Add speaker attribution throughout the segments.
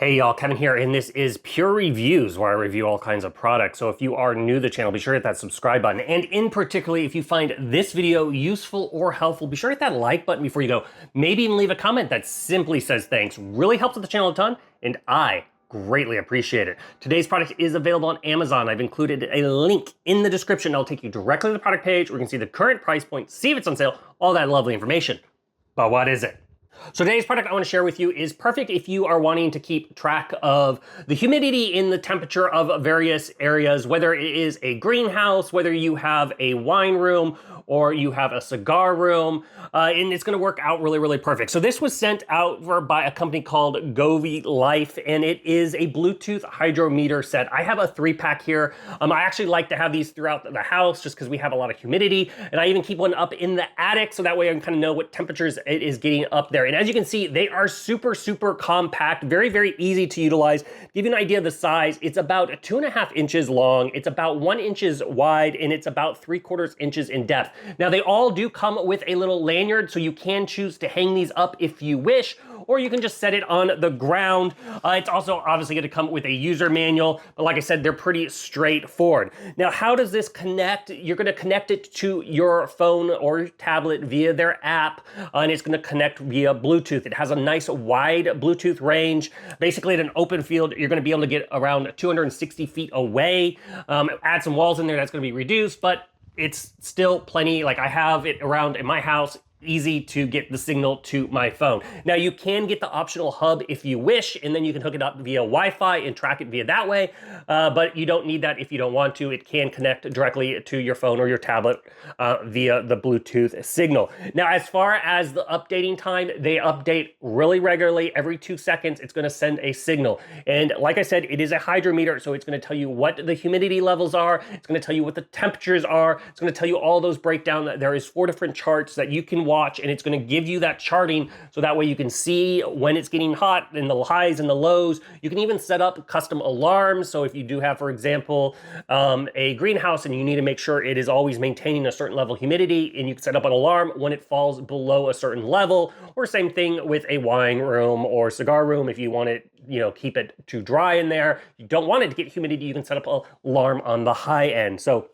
Speaker 1: Hey y'all, Kevin here, and this is Pure Reviews, where I review all kinds of products. So if you are new to the channel, be sure to hit that subscribe button. And in particular, if you find this video useful or helpful, be sure to hit that like button before you go. Maybe even leave a comment that simply says thanks. Really helps with the channel a ton, and I greatly appreciate it. Today's product is available on Amazon. I've included a link in the description. I'll take you directly to the product page where you can see the current price point, see if it's on sale, all that lovely information. But what is it? So today's product I want to share with you is perfect if you are wanting to keep track of the humidity in the temperature of various areas, whether it is a greenhouse, whether you have a wine room, or you have a cigar room, and it's going to work out really, really perfect. So this was sent out by a company called GoveeLife, and it is a Bluetooth Hygrometer set. I have a 3-pack here. I actually like to have these throughout the house just because we have a lot of humidity, and I even keep one up in the attic so that way I can kind of know what temperatures it is getting up there. And as you can see, they are super, super compact, very, very easy to utilize. To give you an idea of the size, it's about 2.5 inches long, it's about 1 inch wide, and it's about 3/4 inches in depth. Now they all do come with a little lanyard, so you can choose to hang these up if you wish, or you can just set it on the ground. It's also obviously going to come with a user manual, but like I said, they're pretty straightforward. Now, how does this connect? You're going to connect it to your phone or tablet via their app, and it's going to connect via Bluetooth. It has a nice wide Bluetooth range. Basically, at an open field, you're going to be able to get around 260 feet away. Add some walls in there, that's going to be reduced, but it's still plenty. Like I have it around in my house, easy to get the signal to my phone. Now you can get the optional hub if you wish, and then you can hook it up via Wi-Fi and track it via that way, but you don't need that if you don't want to. It can connect directly to your phone or your tablet via the Bluetooth signal. Now, as far as the updating time, they update really regularly. Every 2 seconds, it's gonna send a signal. And like I said, it is a hydrometer, so it's gonna tell you what the humidity levels are. It's gonna tell you what the temperatures are. It's gonna tell you all those breakdown. There is 4 different charts that you can watch, and it's going to give you that charting so that way you can see when it's getting hot and the highs and the lows. You can even set up custom alarms. So if you do have, for example, a greenhouse and you need to make sure it is always maintaining a certain level of humidity, and you can set up an alarm when it falls below a certain level, or same thing with a wine room or cigar room. If you want it, keep it too dry in there, you don't want it to get humidity, you can set up an alarm on the high end. So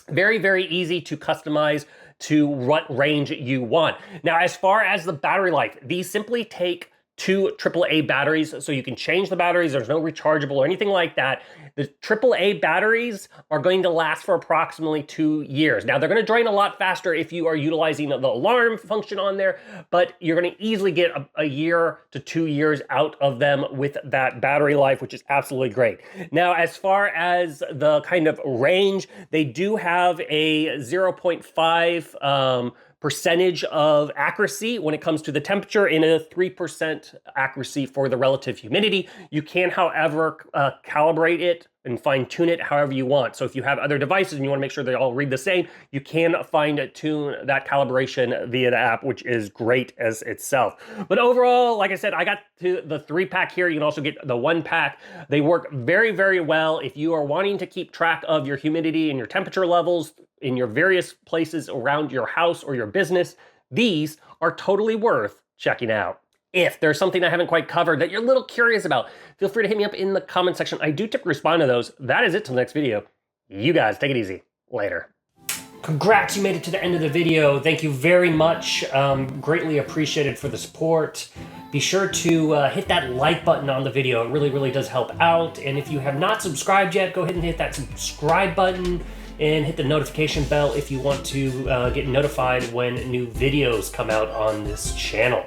Speaker 1: very, very easy to customize to what range you want. Now, as far as the battery life, these simply take 2 AAA batteries, so you can change the batteries. There's no rechargeable or anything like that. The AAA batteries are going to last for approximately 2 years. Now, they're going to drain a lot faster if you are utilizing the alarm function on there, but you're going to easily get a year to 2 years out of them with that battery life, which is absolutely great. Now, as far as the kind of range, they do have a 0.5 percentage of accuracy when it comes to the temperature and a 3% accuracy for the relative humidity. You can, however, calibrate it and fine tune it however you want. So if you have other devices and you want to make sure they all read the same, you can fine tune that calibration via the app, which is great as itself. But overall, like I said, I got to the 3-pack here. You can also get the 1-pack. They work very, very well if you are wanting to keep track of your humidity and your temperature levels in your various places around your house or your business. These are totally worth checking out. If there's something I haven't quite covered that you're a little curious about, feel free to hit me up in the comment section. I do typically respond to those. That is it till the next video. You guys take it easy. Later. Congrats, you made it to the end of the video. Thank you very much. Greatly appreciated for the support. Be sure to hit that like button on the video. It really, really does help out. And if you have not subscribed yet, go ahead and hit that subscribe button and hit the notification bell if you want to get notified when new videos come out on this channel.